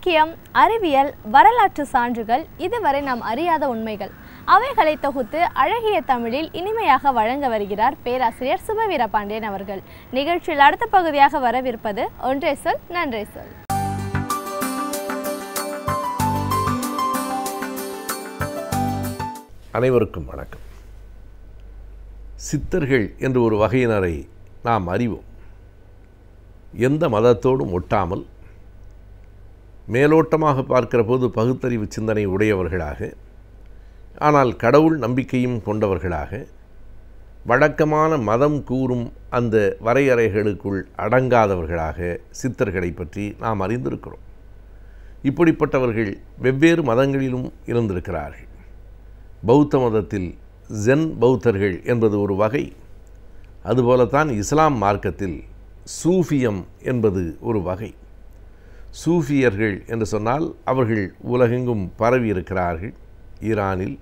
இலக்கியம், அறிவியல், வரலாற்று சான்றுகள், இதுவரை நாம் அறியாத உண்மைகள், அவைகளை தொகுத்து அழகிய தமிழில் இனிமையாக வழங்க வருகிறார் பேராசிரியர் சுப வீரபாண்டியன் அவர்கள். நிகழ்ச்சியில் அடுத்த பகுதியாக வரவிருப்பது ஒன்றே சொல் நன்றே சொல். அனைவருக்கும் வணக்கம். சித்தர்கள் என்று ஒரு வகையினரை நாம் அறிவோம். எந்த மதத்தோடும் ஒட்டாமல் மேலோட்டமாக பார்க்கிற போது பகுத்தறிவு சிந்தனை உடையவர்களாக, ஆனால் கடவுள் நம்பிக்கையும் கொண்டவர்களாக, வழக்கமான மதம் கூறும் அந்த வரையறைகளுக்குள் அடங்காதவர்களாக சித்தர்களை பற்றி நாம் அறிந்திருக்கிறோம். இப்படிப்பட்டவர்கள் வெவ்வேறு மதங்களிலும் இருந்திருக்கிறார்கள். பௌத்த மதத்தில் ஜென் பௌத்தர்கள் என்பது ஒரு வகை. அதுபோலத்தான் இஸ்லாம் மார்க்கத்தில் சூஃபியம் என்பது ஒரு வகை. சூஃபியர்கள் என்று சொன்னால் அவர்கள் உலகெங்கும் பரவி இருக்கிறார்கள். ஈரானில்,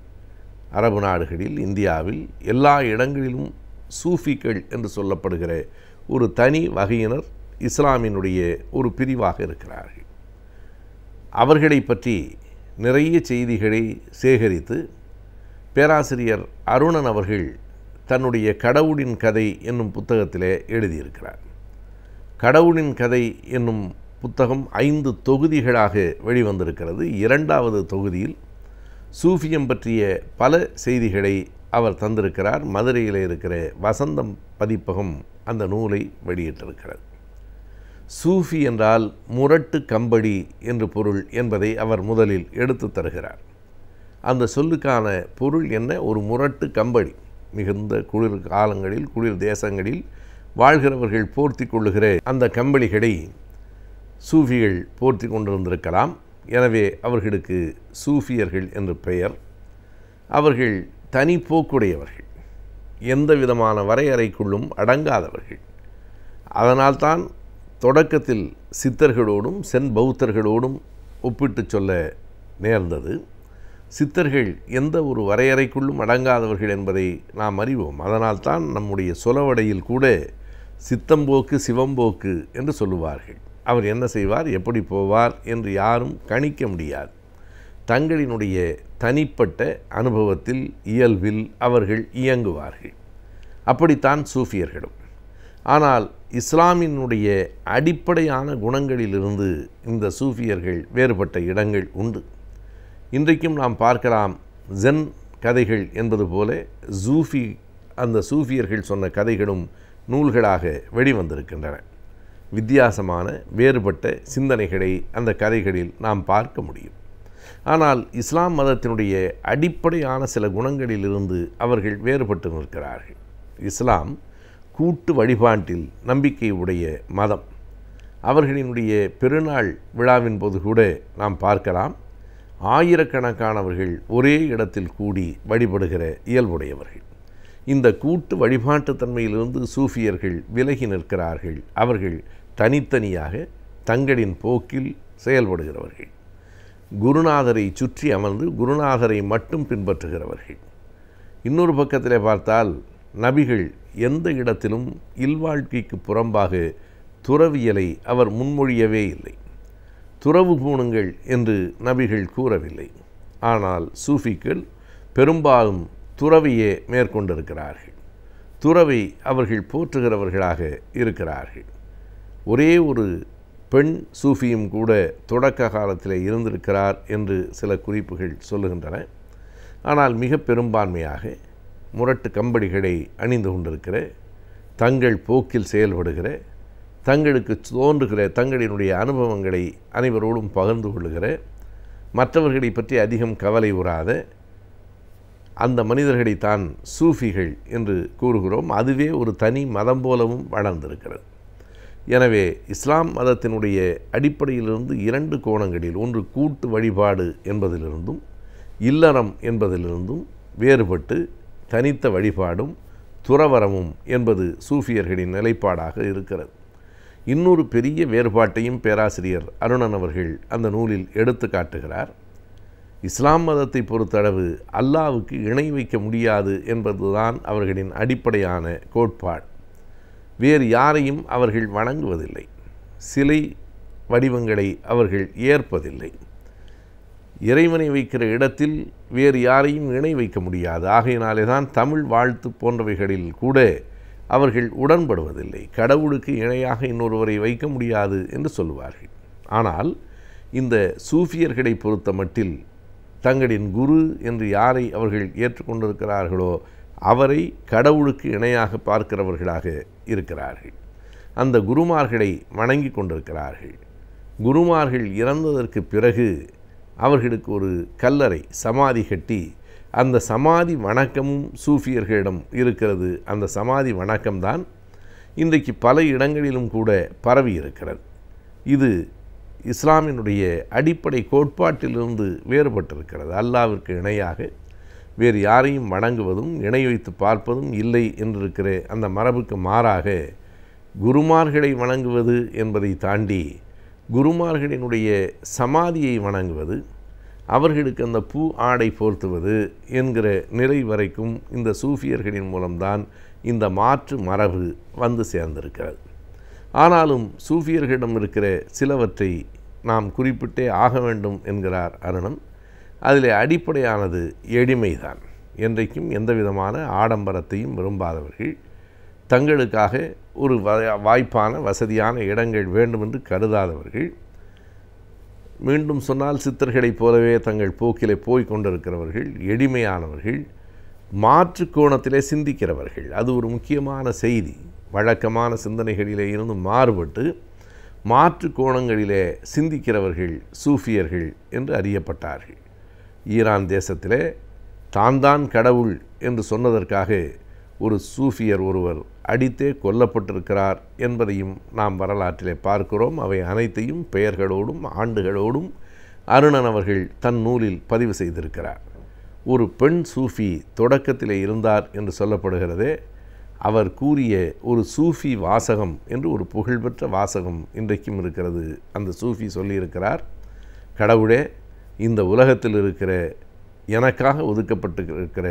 அரபு நாடுகளில், இந்தியாவில், எல்லா இடங்களிலும் சூஃபிகள் என்று சொல்லப்படுகிற ஒரு தனி வகையினர் இஸ்லாமினுடைய ஒரு பிரிவாக இருக்கிறார்கள். அவர்களை பற்றி நிறைய செய்திகளை சேகரித்து பேராசிரியர் அருணன் அவர்கள் தன்னுடைய கடவுளின் கதை என்னும் புத்தகத்திலே எழுதியிருக்கிறார். கடவுளின் கதை என்னும் புத்தகம் 5 தொகுதிகளாக வெளிவந்திருக்கிறது. 2வது தொகுதியில் சூஃபியம் பற்றிய பல செய்திகளை அவர் தந்திருக்கிறார். மதுரையில் இருக்கிற வசந்தம் பதிப்பகம் அந்த நூலை வெளியிட்டிருக்கிறது. சூஃபி என்றால் முரட்டு கம்பளி என்று பொருள் என்பதை அவர் முதலில் எடுத்து தருகிறார். அந்த சொல்லுக்கான பொருள் என்ன? ஒரு முரட்டு கம்பளி. மிகுந்த குளிர் காலங்களில், குளிர் தேசங்களில் வாழ்கிறவர்கள் போர்த்தி கொள்ளுகிற அந்த கம்பளிகளை சூஃபிகள் போர்த்தி கொண்டிருந்திருக்கலாம். எனவே அவர்களுக்கு சூஃபியர்கள் என்று பெயர். அவர்கள் தனி போக்குடையவர்கள், எந்த விதமான வரையறைக்குள்ளும் அடங்காதவர்கள். அதனால்தான் தொடக்கத்தில் சித்தர்களோடும் சென் பௌத்தர்களோடும் ஒப்பிட்டு சொல்ல நேர்ந்தது. சித்தர்கள் எந்த ஒரு வரையறைக்குள்ளும் அடங்காதவர்கள் என்பதை நாம் அறிவோம். அதனால்தான் நம்முடைய சொலவடையில் கூட சித்தம்போக்கு சிவம்போக்கு என்று சொல்லுவார்கள். அவர் என்ன செய்வார், எப்படி போவார் என்று யாரும் கணிக்க முடியாது. தங்களினுடைய தனிப்பட்ட அனுபவத்தில், இயல்பில் அவர்கள் இயங்குவார்கள். அப்படித்தான் சூஃபியர்களும். ஆனால் இஸ்லாமினுடைய அடிப்படையான குணங்களிலிருந்து இந்த சூஃபியர்கள் வேறுபட்ட இடங்கள் உண்டு. இன்றைக்கும் நாம் பார்க்கலாம். ஜென் கதைகள் என்பது போல அந்த சூஃபியர்கள் சொன்ன கதைகளும் நூல்களாக வெளிவந்திருக்கின்றன. வித்தியாசமான வேறுபட்ட சிந்தனைகளை அந்த கதைகளில் நாம் பார்க்க முடியும். ஆனால் இஸ்லாம் மதத்தினுடைய அடிப்படையான சில குணங்களிலிருந்து அவர்கள் வேறுபட்டு நிற்கிறார்கள். இஸ்லாம் கூட்டு வழிபாட்டில் நம்பிக்கை உடைய மதம். அவர்களினுடைய பெருநாள் விழாவின் போது கூட நாம் பார்க்கலாம், ஆயிரக்கணக்கானவர்கள் ஒரே இடத்தில் கூடி வழிபடுகிற இயல்புடையவர்கள். இந்த கூட்டு வழிபாட்டுத்தன்மையிலிருந்து சூஃபியர்கள் விலகி நிற்கிறார்கள். அவர்கள் தனித்தனியாக தங்களின் போக்கில் செயல்படுகிறவர்கள். குருநாதரை சுற்றி அமர்ந்து குருநாதரை மட்டும் பின்பற்றுகிறவர்கள். இன்னொரு பக்கத்தில் பார்த்தால், நபிகள் எந்த இடத்திலும் இல்வாழ்க்கைக்கு புறம்பாக துறவியலை அவர் முன்மொழியவே இல்லை. துறவு பூணுங்கள் என்று நபிகள் கூறவில்லை. ஆனால் சூஃபிகள் பெரும்பாலும் துறவையே மேற்கொண்டிருக்கிறார்கள். துறவை அவர்கள் போற்றுகிறவர்களாக இருக்கிறார்கள். ஒரே ஒரு பெண் சூஃபியும் கூட தொடக்க காலத்தில் இருந்திருக்கிறார் என்று சில குறிப்புகள் சொல்லுகின்றன. ஆனால் மிக பெரும்பான்மையாக முரட்டு கம்பளிகளை அணிந்து கொண்டிருக்கிற, தங்கள் போக்கில் செயல்படுகிற, தங்களுக்கு தோன்றுகிற தங்களினுடைய அனுபவங்களை அனைவரோடும் பகிர்ந்து கொள்ளுகிற, மற்றவர்களை பற்றி அதிகம் கவலை உறாத அந்த மனிதர்களைத்தான் சூஃபிகள் என்று கூறுகிறோம். அதுவே ஒரு தனி மதம் போலவும் வளர்ந்திருக்கிறது. எனவே இஸ்லாம் மதத்தினுடைய அடிப்படையிலிருந்து 2 கோணங்களில், ஒன்று கூட்டு வழிபாடு என்பதிலிருந்தும் இல்லறம் என்பதிலிருந்தும் வேறுபட்டு தனித்த வழிபாடும் துறவரமும் என்பது சூஃபியர்களின் நிலைப்பாடாக இருக்கிறது. இன்னொரு பெரிய வேறுபாட்டையும் பேராசிரியர் அருணன் அவர்கள் அந்த நூலில் எடுத்து காட்டுகிறார். இஸ்லாம் மதத்தை பொறுத்தளவு அல்லாவுக்கு இணை வைக்க முடியாது என்பதுதான் அவர்களின் அடிப்படையான கோட்பாடு. வேறு யாரையும் அவர்கள் வணங்குவதில்லை. சிலை வடிவங்களை அவர்கள் ஏற்பதில்லை. இறைவனை வைக்கிற இடத்தில் வேறு யாரையும் இணை வைக்க முடியாது. ஆகையினாலே தான் தமிழ் வாழ்த்து போன்றவைகளில் கூட அவர்கள் உடன்படுவதில்லை. கடவுளுக்கு இணையாக இன்னொருவரை வைக்க முடியாது என்று சொல்லுவார்கள். ஆனால் இந்த சூஃபியர்களை பொறுத்த மட்டில் தங்களின் குரு என்று யாரை அவர்கள் ஏற்றுக்கொண்டிருக்கிறார்களோ அவரை கடவுளுக்கு இணையாக பார்க்கிறவர்களாக இருக்கிறார்கள். அந்த குருமார்களை வணங்கி கொண்டிருக்கிறார்கள். குருமார்கள் இறந்ததற்கு பிறகு அவர்களுக்கு ஒரு கல்லறை சமாதி கட்டி அந்த சமாதி வணக்கமும் சூஃபியர்களிடம் இருக்கிறது. அந்த சமாதி வணக்கம்தான் இன்றைக்கு பல இடங்களிலும் கூட பரவி இருக்கிறது. இது இஸ்லாமினுடைய அடிப்படை கோட்பாட்டிலிருந்து வேறுபட்டிருக்கிறது. அல்லாவிற்கு இணையாக வேறு யாரையும் வணங்குவதும் இணை வைத்து பார்ப்பதும் இல்லை என்றிருக்கிற அந்த மரபுக்கு மாறாக குருமார்களை வணங்குவது என்பதை தாண்டி குருமார்களினுடைய சமாதியை வணங்குவது, அவர்களுக்கு அந்த பூ ஆடை போர்த்துவது என்கிற நிலை வரைக்கும் இந்த சூஃபியர்களின் மூலம்தான் இந்த மாற்று மரபு வந்து சேர்ந்திருக்கிறது. ஆனாலும் சூஃபியர்களிடம் இருக்கிற சிலவற்றை நாம் குறிப்பிட்டே ஆக வேண்டும் என்கிறார் அருணன். அதில் அடிப்படையானது எளிமைதான். என்றைக்கும் எந்த விதமான ஆடம்பரத்தையும் விரும்பாதவர்கள், தங்களுக்காக ஒரு வாய்ப்பான வசதியான இடங்கள் வேண்டுமென்று கருதாதவர்கள், மீண்டும் சொன்னால் சித்தர்களைப் போலவே தங்கள் போக்கிலே போய் கொண்டிருக்கிறவர்கள், எளிமையானவர்கள், மாற்று கோணத்திலே சிந்திக்கிறவர்கள். அது ஒரு முக்கியமான செய்தி. வழக்கமான சிந்தனைகளிலே இருந்து மாறுபட்டு மாற்று கோணங்களிலே சிந்திக்கிறவர்கள் சூஃபியர்கள் என்று அறியப்பட்டார்கள். ஈரான் தேசத்திலே தான் கடவுள் என்று சொன்னதற்காக ஒரு சூஃபியர் ஒருவர் அடித்தே கொல்லப்பட்டிருக்கிறார் என்பதையும் நாம் வரலாற்றிலே பார்க்கிறோம். அவை அனைத்தையும் பெயர்களோடும் ஆண்டுகளோடும் அருணன் அவர்கள் தன் நூலில் பதிவு செய்திருக்கிறார். ஒரு பெண் சூஃபி தொடக்கத்திலே இருந்தார் என்று சொல்லப்படுகிறதே, அவர் கூறிய ஒரு சூஃபி வாசகம் என்று ஒரு புகழ்பெற்ற வாசகம் இன்றைக்கும் இருக்கிறது. அந்த சூஃபி சொல்லியிருக்கிறார், கடவுளே, இந்த உலகத்தில் இருக்கிற எனக்காக ஒதுக்கப்பட்டு இருக்கிற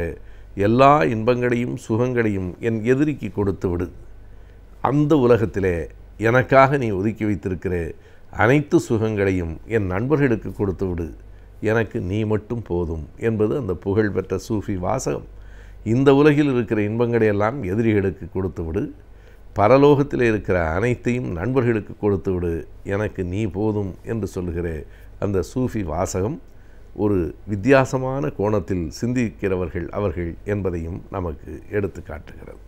எல்லா இன்பங்களையும் சுகங்களையும் என் எதிரிக்கு கொடுத்து விடு. அந்த உலகத்திலே எனக்காக நீ ஒதுக்கி வைத்திருக்கிற அனைத்து சுகங்களையும் என் நண்பர்களுக்கு கொடுத்து விடு. எனக்கு நீ மட்டும் போதும் என்பது அந்த புகழ்பெற்ற சூஃபி வாசகம். இந்த உலகில் இருக்கிற இன்பங்களையெல்லாம் எதிரிகளுக்கு கொடுத்து விடு, பரலோகத்தில் இருக்கிற அனைத்தையும் நண்பர்களுக்கு கொடுத்து விடு, எனக்கு நீ போதும் என்று சொல்லுகிற அந்த சூஃபி வாசகம் ஒரு வித்தியாசமான கோணத்தில் சிந்திக்கிறவர்கள் அவர்கள் என்பதையும் நமக்கு எடுத்து காட்டுகிறது.